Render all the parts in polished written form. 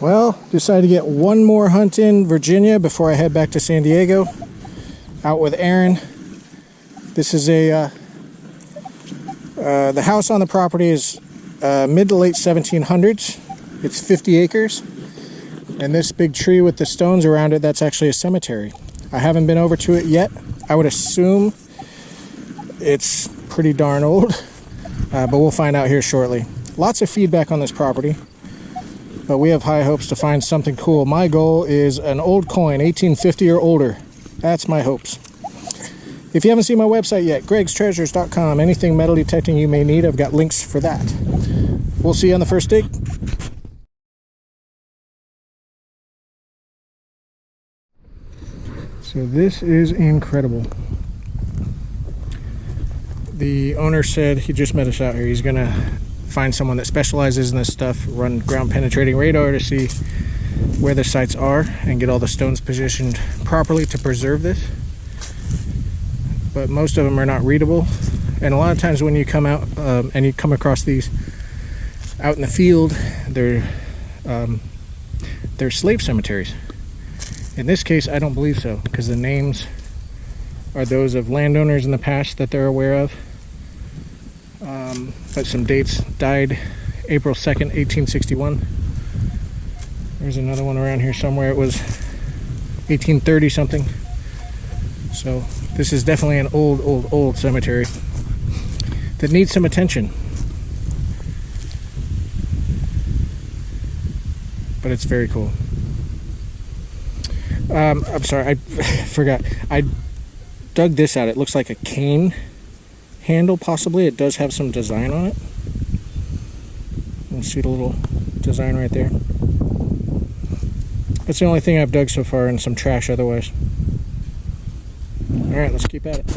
Well, decided to get one more hunt in Virginia before I head back to San Diego. Out with Aaron. This is the house on the property is mid to late 1700s. It's 50 acres. And this big tree with the stones around it, that's actually a cemetery. I haven't been over to it yet. I would assume it's pretty darn old, but we'll find out here shortly. Lots of feedback on this property, but we have high hopes to find something cool. My goal is an old coin, 1850 or older. That's my hopes. If you haven't seen my website yet, gregstreasures.com. Anything metal detecting you may need, I've got links for that. We'll see you on the first dig. So this is incredible. The owner said he just met us out here. He's gonna find someone that specializes in this stuff, run ground penetrating radar to see where the sites are and get all the stones positioned properly to preserve this. But most of them are not readable, and a lot of times when you come out and you come across these out in the field, they're slave cemeteries. In this case, I don't believe so, because the names are those of landowners in the past that they're aware of. But some dates: died April 2nd, 1861. There's another one around here somewhere. It was 1830 something. So this is definitely an old cemetery that needs some attention. But it's very cool. I'm sorry, I forgot. I dug this out. It looks like a cane handle, possibly. It does have some design on it. You can see the little design right there. That's the only thing I've dug so far, and some trash otherwise. Alright, let's keep at it.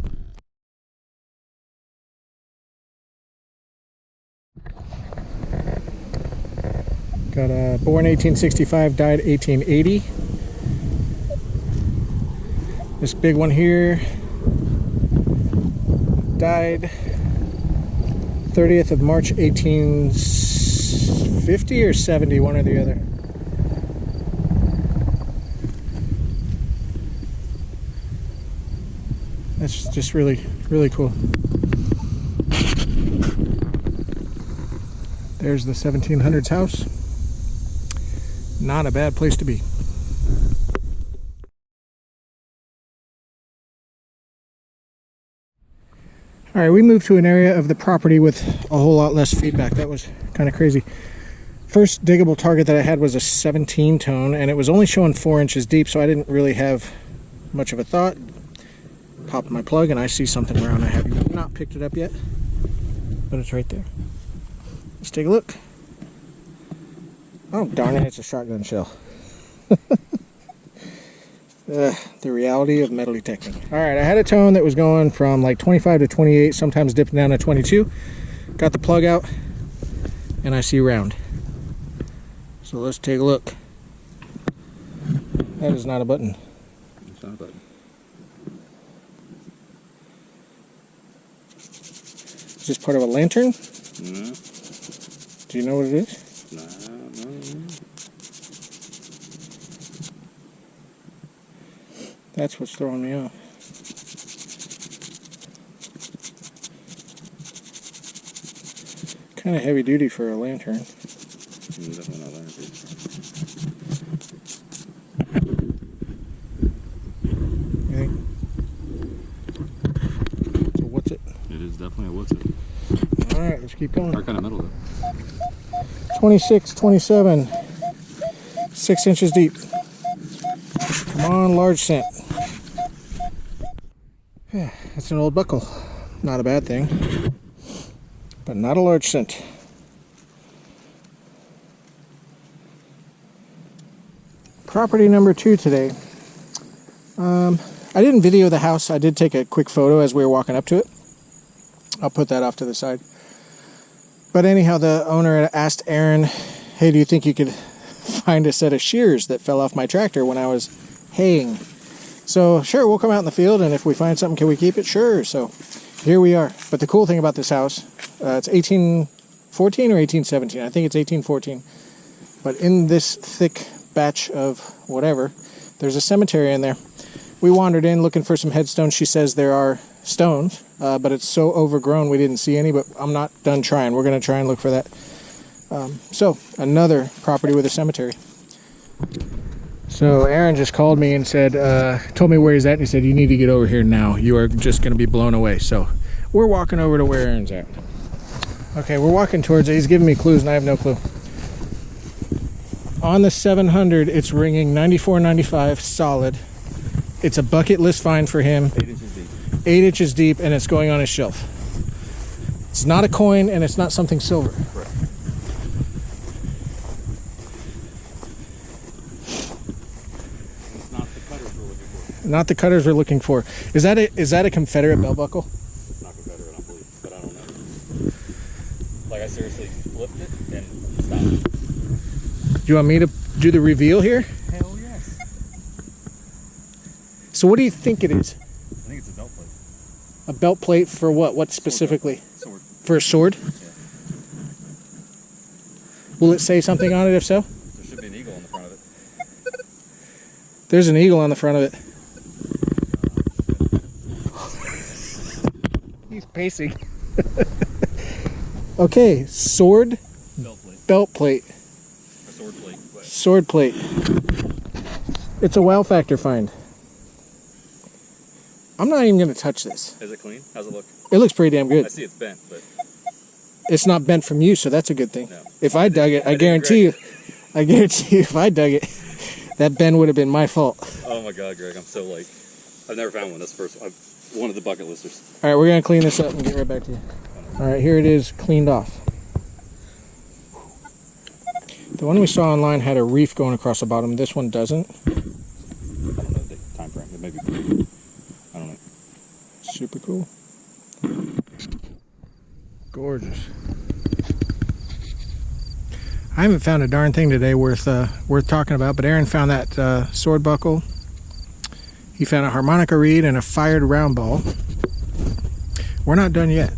Got born 1865, died 1880. This big one here died 30th of March 1850 or 70, one or the other. That's just really cool. There's the 1700s house. Not a bad place to be. All right, we moved to an area of the property with a whole lot less feedback. That was kind of crazy. First diggable target that I had was a 17 tone, and it was only showing 4 inches deep, so I didn't really have much of a thought. Popped my plug and I see something around. I have not picked it up yet, but it's right there. Let's take a look. Oh, darn it, it's a shotgun shell. The reality of metal detecting. Alright, I had a tone that was going from like 25 to 28, sometimes dipping down to 22. Got the plug out, and I see round. So let's take a look. That is not a button. It's not a button. Is this part of a lantern? No. Do you know what it is? No. That's what's throwing me off. Kind of heavy duty for a lantern. Definitely not lantern. You think? So what's it? It is definitely a what's it. Alright, let's keep going. What kind of metal though? 26, 27. 6 inches deep. Come on, large scent. Yeah, that's an old buckle. Not a bad thing. But not a large scent. Property number 2 today. I didn't video the house. I did take a quick photo as we were walking up to it. I'll put that off to the side. But anyhow, the owner asked Aaron, hey, do you think you could find a set of shears that fell off my tractor when I was haying? So sure, we'll come out in the field, and if we find something, can we keep it? Sure. So here we are. But the cool thing about this house, it's 1814 or 1817. I think it's 1814. But in this thick batch of whatever, there's a cemetery in there. We wandered in looking for some headstones. She says there are stones, but it's so overgrown we didn't see any, but I'm not done trying. We're going to try and look for that. So, another property with a cemetery. So Aaron just called me and said, told me where he's at, and he said, you need to get over here now. You are just going to be blown away. So we're walking over to where Aaron's at. Okay, we're walking towards it. He's giving me clues and I have no clue. On the 700, it's ringing 94.95 solid. It's a bucket list find for him. 8 inches deep. 8 inches deep, and it's going on his shelf. It's not a coin, and it's not something silver. Correct. It's not the cutters we're looking for. Not the cutters we're looking for. Is that a Confederate belt buckle? It's not Confederate, I don't believe, but I don't know. Like, I seriously flipped it and stopped. Do you want me to do the reveal here? Hell yes. So what do you think it is? I think it's a belt plate. A belt plate for what? What specifically? Sword. For a sword? Yeah. Will it say something on it if so? There should be an eagle on the front of it. There's an eagle on the front of it. He's pacing. Okay, sword, Belt plate. belt plate, A sword plate. But sword plate. It's a wow factor find. I'm not even going to touch this. is it clean? How's it look? It looks pretty damn I good. see it's bent, but It's not bent from you, so that's a good thing. no. If I dug it, I guarantee you, if I dug it, that bend would have been my fault. Oh my God, Greg, I'm so like, I've never found one. That's the first. I've one of the bucket listers. All right, we're going to clean this up and get right back to you. All right, here it is, cleaned off. The one we saw online had a reef going across the bottom. This one doesn't. I don't know the time frame. It may be. I don't know. Super cool. Gorgeous. I haven't found a darn thing today worth talking about, but Aaron found that sword buckle. He found a harmonica reed and a fired round ball. We're not done yet,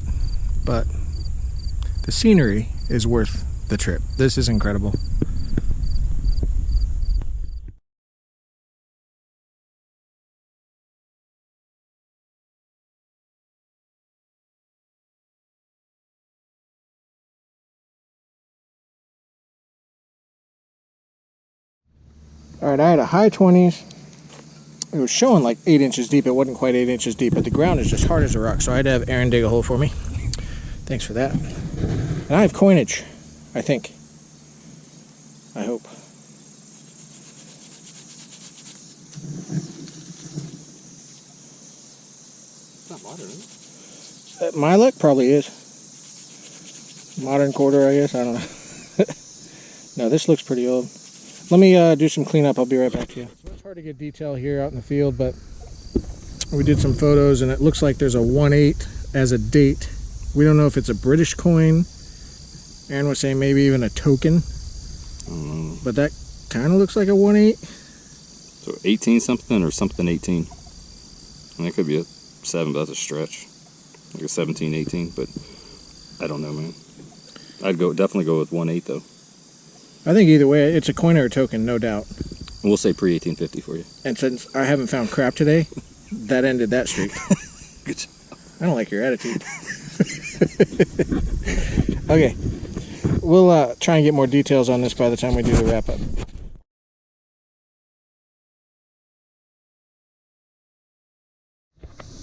but the scenery is worth the trip. This is incredible. All right, I had a high 20s. It was showing like 8 inches deep. It wasn't quite 8 inches deep, but the ground is just hard as a rock. So I had to have Aaron dig a hole for me. Thanks for that. And I have coinage, I think. I hope. It's not modern, is it? My luck probably is. Modern quarter, I guess. I don't know. No, this looks pretty old. Let me do some cleanup. I'll be right back to you. So it's hard to get detail here out in the field, but we did some photos, and it looks like there's a 1/8 as a date. We don't know if it's a British coin. Aaron was saying maybe even a token, I don't know. but that kind of looks like a 1/8. So 18 something or something 18. And it could be a 7, but that's a stretch. Like a 17, 18, but I don't know, man. I'd definitely go with 1/8 though. I think either way, it's a coin or a token, no doubt. And we'll say pre-1850 for you. And since I haven't found crap today, that ended that streak. Good job. I don't like your attitude. Okay, we'll try and get more details on this by the time we do the wrap up.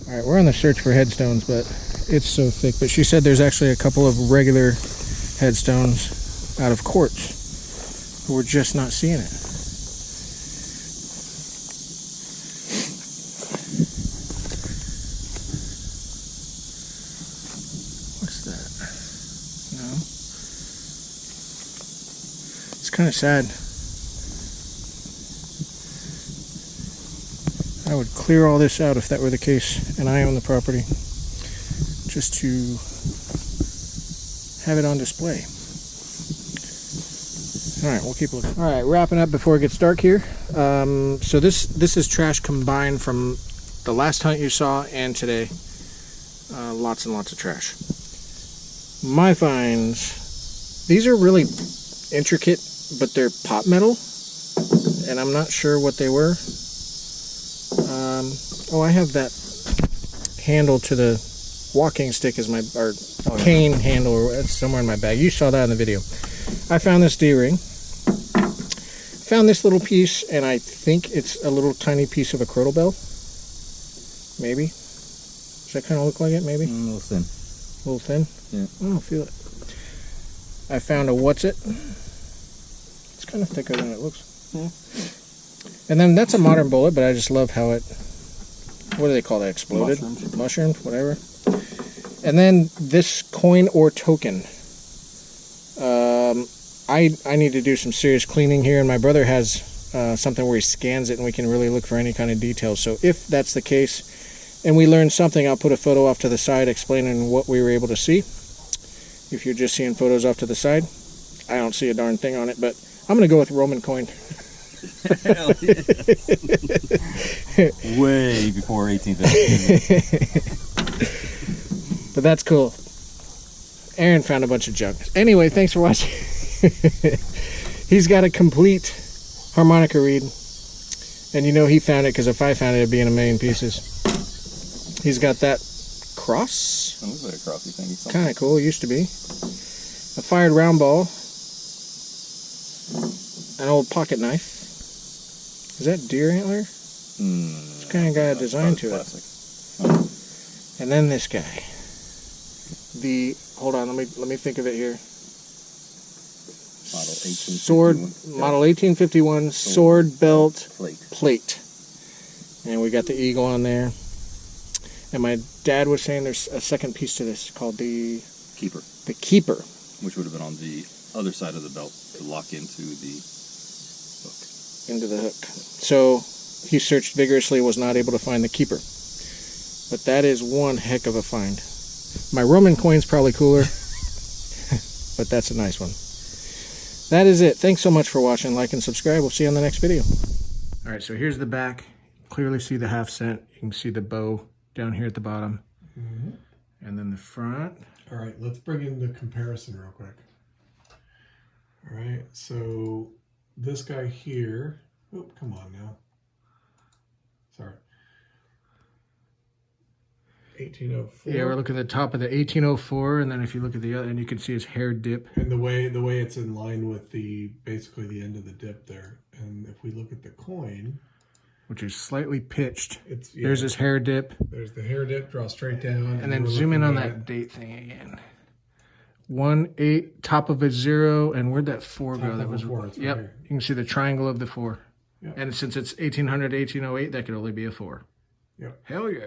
All right, we're on the search for headstones, but it's so thick. But she said there's actually a couple of regular headstones out of quartz. We're just not seeing it. What's that? No. It's kind of sad. I would clear all this out if that were the case and I own the property, just to have it on display. All right, we'll keep looking. All right, wrapping up before it gets dark here. So this is trash combined from the last hunt you saw and today. Lots and lots of trash. My finds, these are really intricate but they're pot metal, and I'm not sure what they were. Oh, I have that handle to the walking stick as my, or cane handle, or it's somewhere in my bag. You saw that in the video. I found this D-ring. Found this little piece, and I think it's a little tiny piece of a crotal bell. Maybe. Does that kind of look like it? Maybe. A little thin. A little thin. Yeah. I don't feel it. I found a what's it. It's kind of thicker than it looks. Yeah. And then that's a modern bullet, but I just love how it. What do they call that? Exploded? Mushroomed. Whatever. And then this coin or token. I need to do some serious cleaning here, and my brother has something where he scans it and we can really look for any kind of details. So if that's the case and we learn something, I'll put a photo off to the side explaining what we were able to see. If you're just seeing photos off to the side, I don't see a darn thing on it, but I'm going to go with Roman coin. Hell yes. Way before 1850. But that's cool. Aaron found a bunch of junk. Anyway, thanks for watching. He's got a complete harmonica reed. And you know he found it, because if I found it, it'd be in a million pieces. He's got that cross. It looks like a crossy thing. Kind of cool. It used to be. A fired round ball. An old pocket knife. Is that deer antler? It's kind of got a design to it. And then this guy. Hold on, let me think of it here. Model 1851. Sword, model 1851 sword belt plate. And we got the eagle on there. And my dad was saying there's a second piece to this called the Keeper. The keeper. Which would have been on the other side of the belt to lock into the hook. Into the hook. So he searched vigorously, was not able to find the keeper. But that is one heck of a find. My Roman coin's probably cooler, but that's a nice one. That is it. Thanks so much for watching. Like and subscribe. We'll see you on the next video. All right, so here's the back. Clearly see the half cent. You can see the bow down here at the bottom. And then the front. All right, let's bring in the comparison real quick. All right, so this guy here. Oh, come on now. Sorry. 1804. Yeah, we're looking at the top of the 1804, and then if you look at the other, and you can see his hair dip. And the way it's in line with basically the end of the dip there. And if we look at the coin, which is slightly pitched. Yeah, there's his hair dip. There's the hair dip, draw straight down. And then zoom in on that date thing again. 1-8, top of a 0, and where'd that 4 go? That was 4. Yep. Right, you can see the triangle of the 4. Yep. And since it's 1800, 1808, that could only be a 4. Yep. Hell yeah.